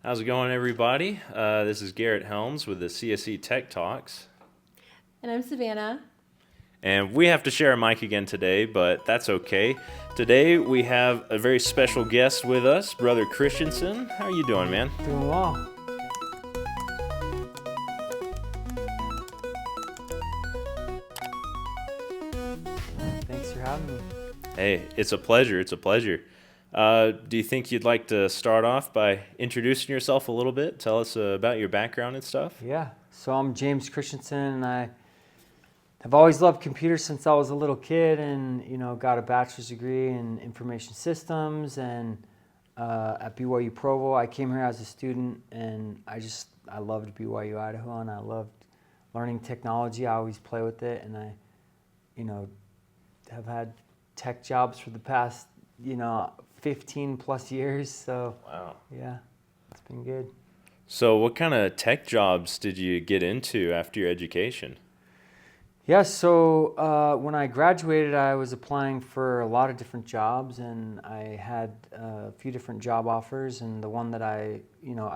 How's it going, everybody? This is Garrett Helms with the CSE Tech Talks. And I'm Savanna. And we have to share a mic again today, but that's okay. Today we have a very special guest with us, Brother Christensen. How are you doing, man? Doing well. Thanks for having me. Hey, it's a pleasure. It's a pleasure. Do you think you'd like to start off by introducing yourself a little bit? Tell us about your background and stuff. Yeah. So I'm James Christensen, and I have always loved computers since I was a little kid, and got a bachelor's degree in information systems. And at BYU Provo, I came here as a student, and I loved BYU Idaho, and I loved learning technology. I always play with it, and I, have had tech jobs for the past 15 plus years. So Wow. yeah, it's been good. So what kind of tech jobs did you get into after your education? Yeah, so when I graduated, I was applying for a lot of different jobs, and I had a few different job offers. And the one that I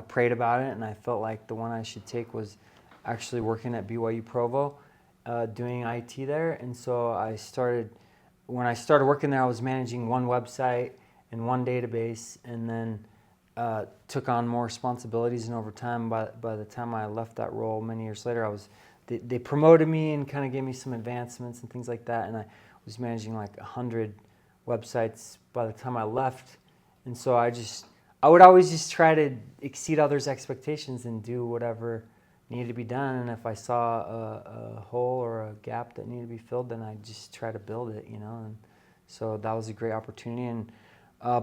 prayed about it, and I felt like the one I should take was actually working at BYU Provo, doing IT there. And so when I started working there, I was managing one website and one database, and then took on more responsibilities. And over time, by the time I left that role many years later, they promoted me and kind of gave me some advancements and things like that. And I was managing like 100 websites by the time I left. And so I would always just try to exceed others' expectations and do whatever needed to be done. And if I saw a hole or a gap that needed to be filled, then I just try to build it, And so that was a great opportunity. And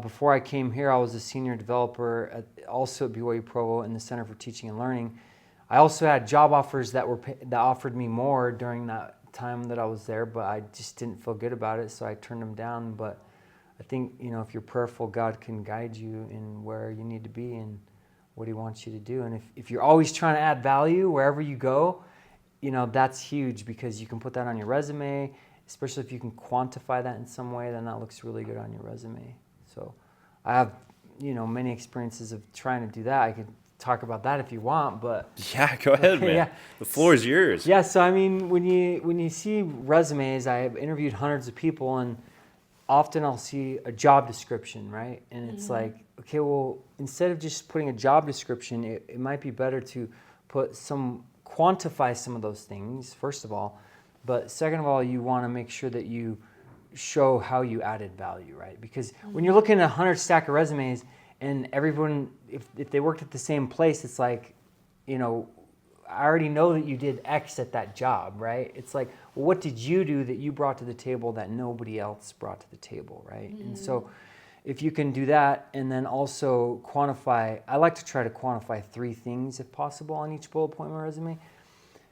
before I came here, I was a senior developer also at BYU Provo in the Center for Teaching and Learning. I also had job offers that offered me more during that time that I was there, but I just didn't feel good about it, so I turned them down. But I think if you're prayerful, God can guide you in where you need to be and what He wants you to do. And if you're always trying to add value wherever you go, that's huge, because you can put that on your resume, especially if you can quantify that in some way. Then that looks really good on your resume. So I have many experiences of trying to do that. I could talk about that if you want, but Yeah, go ahead, man. yeah. The floor is yours. Yeah, so I mean, when you see resumes, I have interviewed hundreds of people, and often I'll see a job description, right? And it's like, okay, well, instead of just putting a job description, it might be better to quantify some of those things, first of all. But second of all, you want to make sure that you show how you added value, right? Because when you're looking at 100 stack of resumes, and everyone, if they worked at the same place, it's like, I already know that you did X at that job, right? It's like, well, what did you do that you brought to the table that nobody else brought to the table, right? And so if you can do that, and then also quantify, I like to try to quantify 3 things if possible on each bullet point in my resume,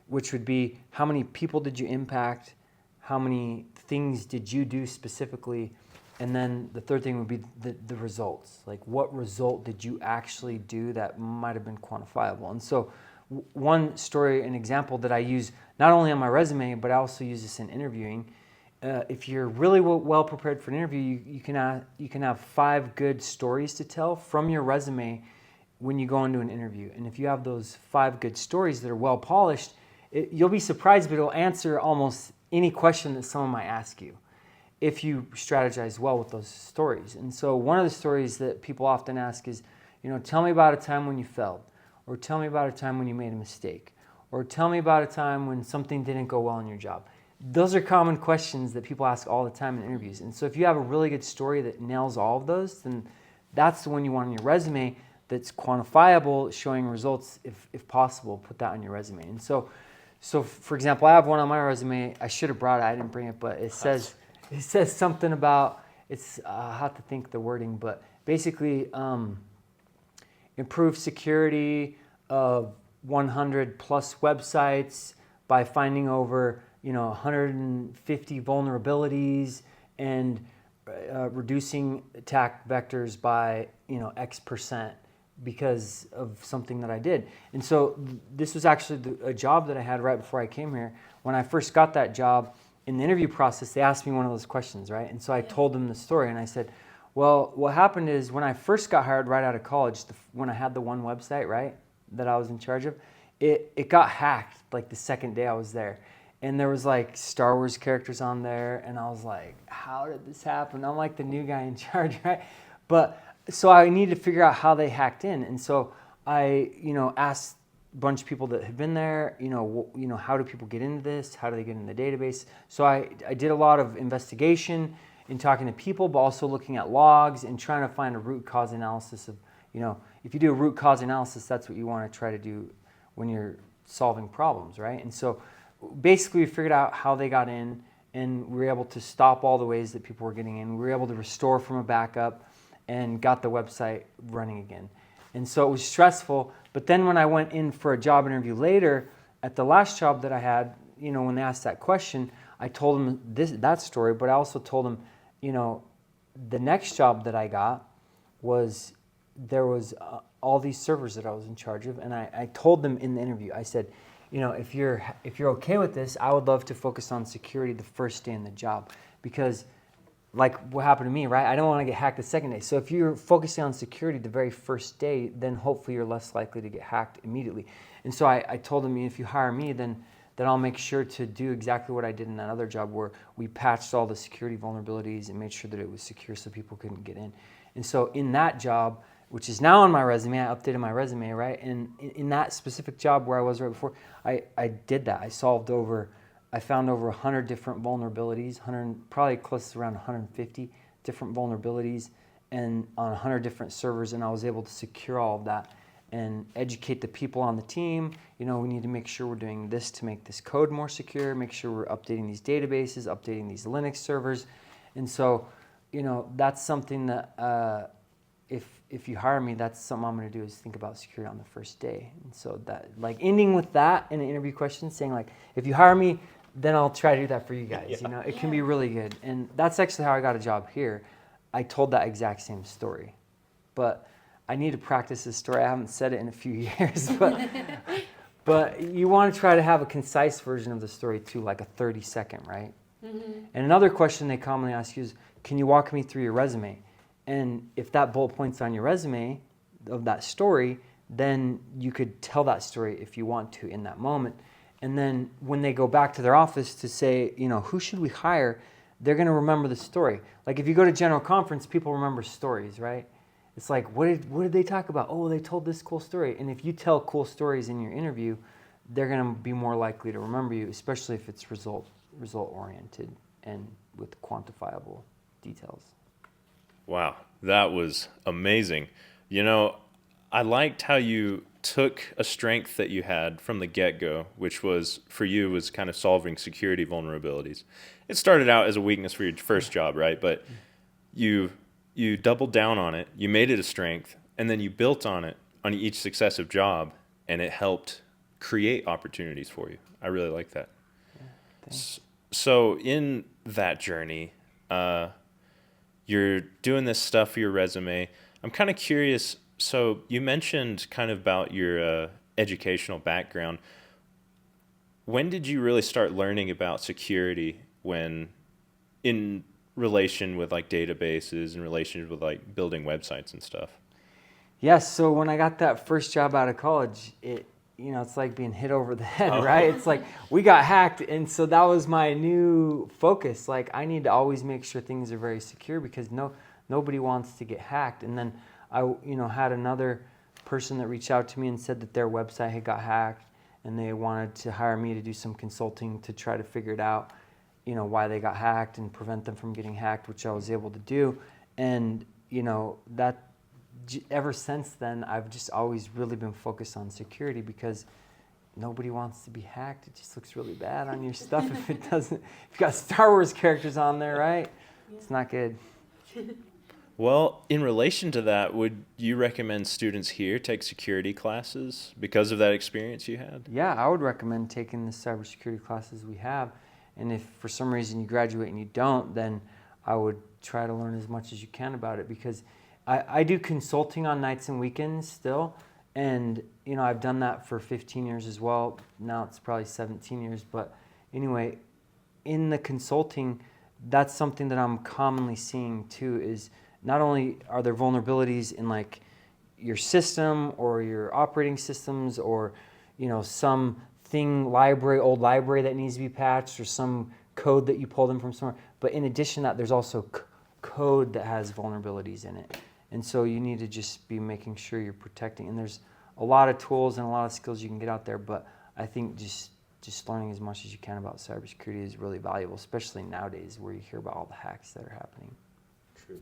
which would be, how many people did you impact? How many things did you do specifically? And then the third thing would be the results. Like, what result did you actually do that might have been quantifiable? And so one story, an example that I use not only on my resume, but I also use this in interviewing. If you're really well prepared for an interview, you can have 5 good stories to tell from your resume when you go into an interview. And if you have those 5 good stories that are well polished, you'll be surprised, but it'll answer almost any question that someone might ask you, if you strategize well with those stories. And so one of the stories that people often ask is, tell me about a time when you failed, or tell me about a time when you made a mistake, or tell me about a time when something didn't go well in your job. Those are common questions that people ask all the time in interviews. And so if you have a really good story that nails all of those, then that's the one you want on your resume that's quantifiable, showing results if possible. Put that on your resume. And so for example, I have one on my resume. I should have brought it. I didn't bring it, but it says something about, I have to think the wording, but basically improve security of 100 plus websites by finding over 150 vulnerabilities and reducing attack vectors by X percent because of something that I did. And so this was actually a job that I had right before I came here. When I first got that job, in the interview process, they asked me one of those questions, right? And so I told them the story, and I said, Well, what happened is when I first got hired right out of college, when I had the one website, right, that I was in charge of, it got hacked like the second day I was there. And there was like Star Wars characters on there, and I was like, how did this happen? I'm like the new guy in charge, right? But so I needed to figure out how they hacked in. And so I, asked a bunch of people that had been there, how do people get into this? How do they get in the database? So I did a lot of investigation in talking to people, but also looking at logs and trying to find a root cause analysis of, if you do a root cause analysis, that's what you want to try to do when you're solving problems, right? And so basically we figured out how they got in, and we were able to stop all the ways that people were getting in. We were able to restore from a backup and got the website running again. And so it was stressful, but then when I went in for a job interview later, at the last job that I had, when they asked that question, I told them that story, but I also told them, the next job that I got was, there was all these servers that I was in charge of, and I told them in the interview, I said, if you're okay with this, I would love to focus on security the first day in the job, because like what happened to me, right? I don't want to get hacked the second day. So if you're focusing on security the very first day, then hopefully you're less likely to get hacked immediately. And so I told them, if you hire me, then I'll make sure to do exactly what I did in that other job, where we patched all the security vulnerabilities and made sure that it was secure so people couldn't get in. And so in that job, which is now on my resume, I updated my resume, right? And in that specific job where I was right before, I did that. I found over 100 different vulnerabilities, probably close to around 150 different vulnerabilities, and on 100 different servers, and I was able to secure all of that and educate the people on the team. We need to make sure we're doing this to make this code more secure, make sure we're updating these databases, updating these Linux servers. And so, that's something that if you hire me, that's something I'm going to do, is think about security on the first day. And so that, like, ending with that in an interview question, saying like, if you hire me, then I'll try to do that for you guys. Yeah. It can be really good. And that's actually how I got a job here. I told that exact same story, but I need to practice this story. I haven't said it in a few years, but you want to try to have a concise version of the story too, like a 30-second, right? Mm-hmm. And another question they commonly ask you is, can you walk me through your resume? And if that bullet point's on your resume of that story, then you could tell that story if you want to in that moment. And then when they go back to their office to say, who should we hire, they're going to remember the story. Like if you go to general conference, people remember stories, right? It's like, what did they talk about? Oh, they told this cool story. And if you tell cool stories in your interview, they're going to be more likely to remember you, especially if it's result oriented and with quantifiable details. Wow, that was amazing. I liked how you took a strength that you had from the get-go, which was, for you, was kind of solving security vulnerabilities. It started out as a weakness for your first job, right? But you doubled down on it, you made it a strength, and then you built on it on each successive job, and it helped create opportunities for you. I really like that. Yeah, thanks. So in that journey, you're doing this stuff for your resume. I'm kind of curious. So you mentioned kind of about your educational background. When did you really start learning about security, when in relation with like databases, in relation with like building websites and stuff? Yes. So when I got that first job out of college, it's like being hit over the head, right? It's like we got hacked. And so that was my new focus. Like I need to always make sure things are very secure, because nobody wants to get hacked. And then I had another person that reached out to me and said that their website had got hacked, and they wanted to hire me to do some consulting to try to figure it out, why they got hacked and prevent them from getting hacked, which I was able to do. And, that ever since then, I've just always really been focused on security, because nobody wants to be hacked. It just looks really bad on your stuff if it doesn't. If you've got Star Wars characters on there, right? Yeah. It's not good. Well, in relation to that, would you recommend students here take security classes because of that experience you had? Yeah, I would recommend taking the cybersecurity classes we have. And if for some reason you graduate and you don't, then I would try to learn as much as you can about it, because I do consulting on nights and weekends still. And, I've done that for 15 years as well. Now it's probably 17 years. But anyway, in the consulting, that's something that I'm commonly seeing too, is not only are there vulnerabilities in like your system or your operating systems, or some old library that needs to be patched, or some code that you pulled in from somewhere, but in addition to that, there's also code that has vulnerabilities in it. And so you need to just be making sure you're protecting. And there's a lot of tools and a lot of skills you can get out there, but I think just learning as much as you can about cybersecurity is really valuable, especially nowadays where you hear about all the hacks that are happening. True.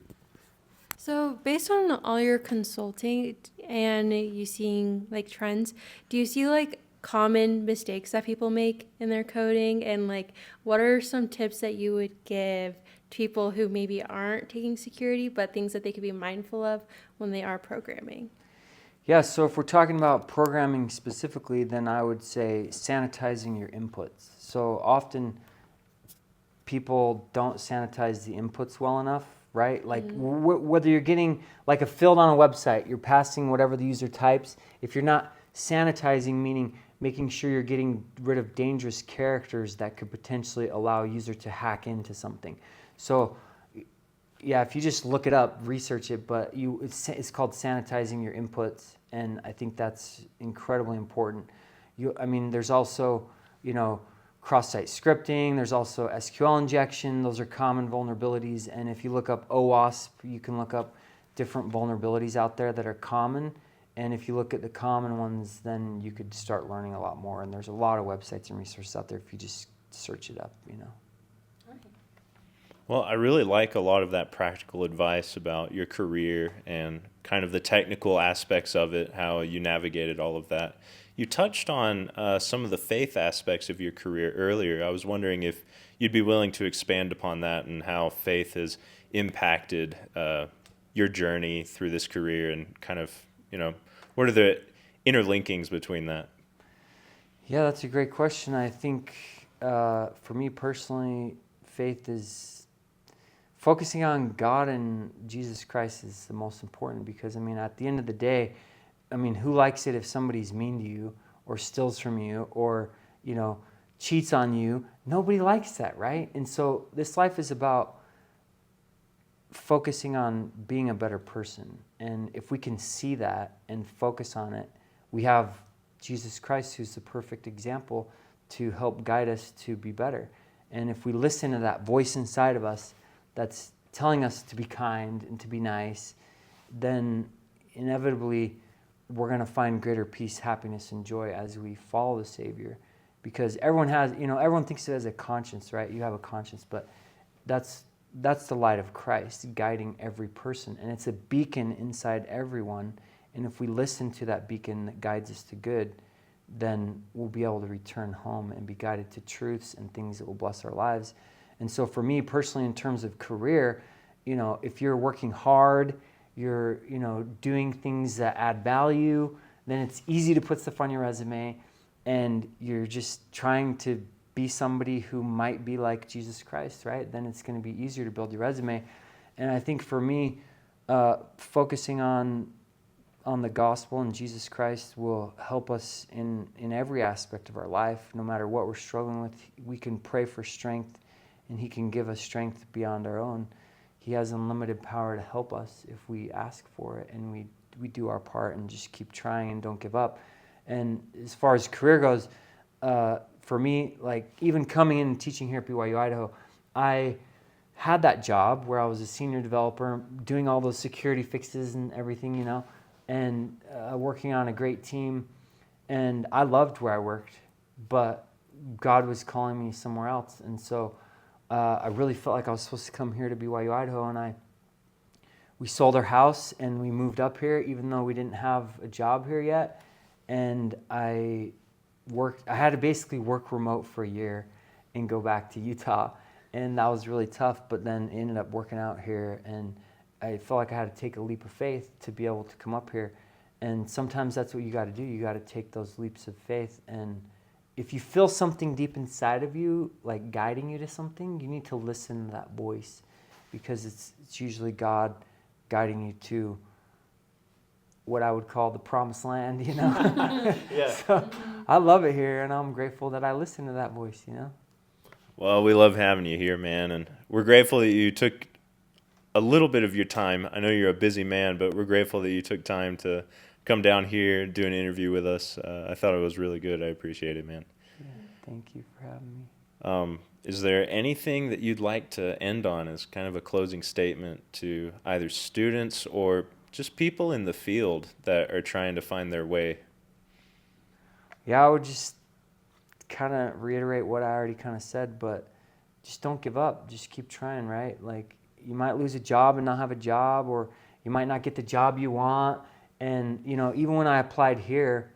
So based on all your consulting and you seeing like trends, do you see like common mistakes that people make in their coding? And like, what are some tips that you would give to people who maybe aren't taking security, but things that they could be mindful of when they are programming? Yeah, so if we're talking about programming specifically, then I would say sanitizing your inputs. So often people don't sanitize the inputs well enough, right? Like whether you're getting like a field on a website, you're passing whatever the user types. If you're not sanitizing, meaning making sure you're getting rid of dangerous characters that could potentially allow a user to hack into something. So yeah, if you just look it up, research it, but it's called sanitizing your inputs, and I think that's incredibly important. There's also, cross-site scripting, there's also SQL injection, those are common vulnerabilities, and if you look up OWASP, you can look up different vulnerabilities out there that are common, and if you look at the common ones, then you could start learning a lot more, and there's a lot of websites and resources out there if you just search it up, Well, I really like a lot of that practical advice about your career and kind of the technical aspects of it, how you navigated all of that. You touched on some of the faith aspects of your career earlier. I was wondering if you'd be willing to expand upon that and how faith has impacted your journey through this career, and kind of, what are the interlinkings between that? Yeah, that's a great question. I think for me personally, faith is focusing on God and Jesus Christ is the most important, because at the end of the day, who likes it if somebody's mean to you or steals from you or cheats on you? Nobody likes that, right? And so this life is about focusing on being a better person, and if we can see that and focus on it, we have Jesus Christ, who's the perfect example to help guide us to be better. And if we listen to that voice inside of us that's telling us to be kind and to be nice, then inevitably we're going to find greater peace, happiness, and joy as we follow the Savior. Because everyone thinks of it as a conscience, right? You have a conscience, but that's the light of Christ guiding every person, and it's a beacon inside everyone. And if we listen to that beacon that guides us to good, then we'll be able to return home and be guided to truths and things that will bless our lives. And so for me personally, in terms of career, if you're working hard, you're, doing things that add value, then it's easy to put stuff on your resume, and you're just trying to be somebody who might be like Jesus Christ, right? Then it's going to be easier to build your resume. And I think for me, focusing on the gospel and Jesus Christ will help us in every aspect of our life. No matter what we're struggling with, we can pray for strength, and He can give us strength beyond our own. He has unlimited power to help us if we ask for it, and we do our part and just keep trying and don't give up. And as far as career goes, for me, like even coming in and teaching here at BYU Idaho, I had that job where I was a senior developer doing all those security fixes and everything, and working on a great team. And I loved where I worked, but God was calling me somewhere else. And so I really felt like I was supposed to come here to BYU Idaho, and we sold our house and we moved up here even though we didn't have a job here yet. And I had to basically work remote for a year and go back to Utah, and that was really tough, but then it ended up working out here, and I felt like I had to take a leap of faith to be able to come up here. And sometimes that's what you got to do. You got to take those leaps of faith, and if you feel something deep inside of you, like guiding you to something, you need to listen to that voice, because it's usually God guiding you to what I would call the promised land, Yeah. So I love it here, and I'm grateful that I listen to that voice, Well, we love having you here, man, and we're grateful that you took a little bit of your time. I know you're a busy man, but we're grateful that you took time to come down here, do an interview with us. I thought it was really good. I appreciate it, man. Yeah, thank you for having me. Is there anything that you'd like to end on as kind of a closing statement to either students or just people in the field that are trying to find their way? Yeah, I would just kind of reiterate what I already kind of said, but just don't give up. Just keep trying, right? Like, you might lose a job and not have a job, or you might not get the job you want. And, you know, even when I applied here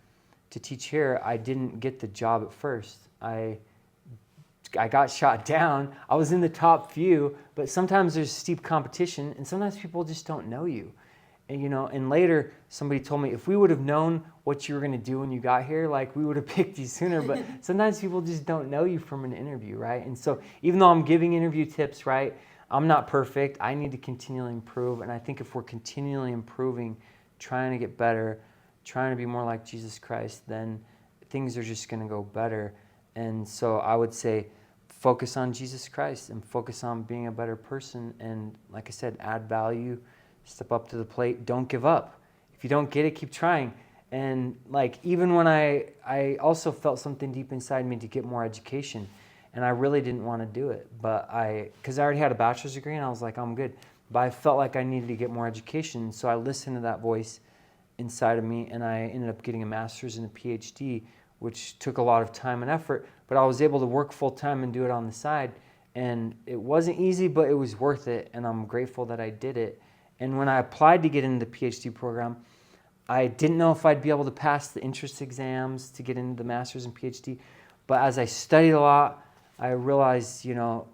to teach here, I didn't get the job at first. I got shot down. I was in the top few, but sometimes there's steep competition, and sometimes people just don't know you. And, you know, and later somebody told me, if we would have known what you were going to do when you got here, like, we would have picked you sooner. But sometimes people just don't know you from an interview, right? And so even though I'm giving interview tips, right, I'm not perfect. I need to continually improve. And I think if we're continually improving, trying to get better, trying to be more like Jesus Christ, then things are just going to go better. And so I would say, focus on Jesus Christ and focus on being a better person. And like I said, add value, step up to the plate, don't give up. If you don't get it, keep trying. And like, even when I also felt something deep inside me to get more education, and I really didn't want to do it, but because I already had a bachelor's degree and I was like, I'm good. But I felt like I needed to get more education. So I listened to that voice inside of me, and I ended up getting a master's and a PhD, which took a lot of time and effort, but I was able to work full time and do it on the side. And it wasn't easy, but it was worth it, and I'm grateful that I did it. And when I applied to get into the PhD program, I didn't know if I'd be able to pass the entrance exams to get into the master's and PhD. But as I studied a lot, I realized, you know,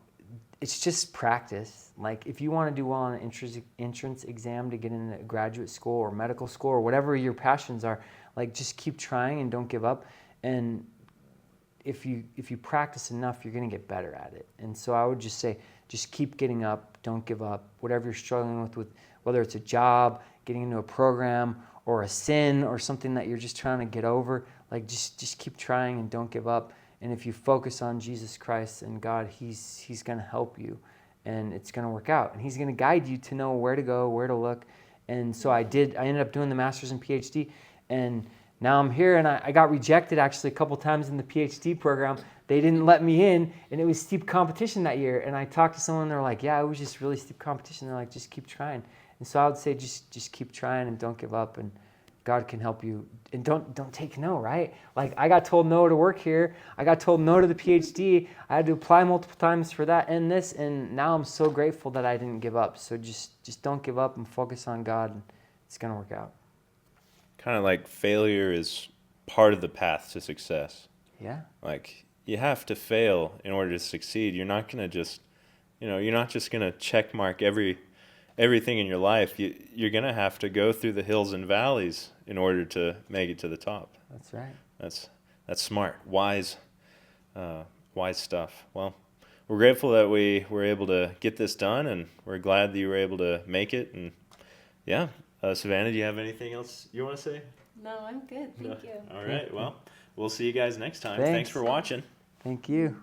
it's just practice. Like, if you want to do well on an entrance exam to get into graduate school or medical school or whatever your passions are, like, just keep trying and don't give up. And if you practice enough, you're going to get better at it. And so I would just say, just keep getting up, don't give up. Whatever you're struggling with whether it's a job, getting into a program, or a sin, or something that you're just trying to get over, like, just keep trying and don't give up. And if you focus on Jesus Christ and God, He's going to help you, and it's going to work out. And He's going to guide you to know where to go, where to look. And so I ended up doing the master's and PhD, and now I'm here, and I got rejected actually a couple times in the PhD program. They didn't let me in, and it was steep competition that year. And I talked to someone, they're like, yeah, it was just really steep competition. They're like, just keep trying. And so I would say, just keep trying and don't give up, and God can help you. And don't take no, right? Like, I got told no to work here. I got told no to the PhD. I had to apply multiple times for that and this, and now I'm so grateful that I didn't give up. So just don't give up and focus on God, and it's going to work out. Kind of like failure is part of the path to success. Yeah. Like, you have to fail in order to succeed. You're not going to just, you're not just going to check mark everything in your life. You're going to have to go through the hills and valleys in order to make it to the top. That's right. That's smart, wise stuff. Well, we're grateful that we were able to get this done, and we're glad that you were able to make it. And yeah, Savanna, do you have anything else you want to say? No, I'm good. Thank you. All right. Well, we'll see you guys next time. Thanks. Thanks for watching. Thank you.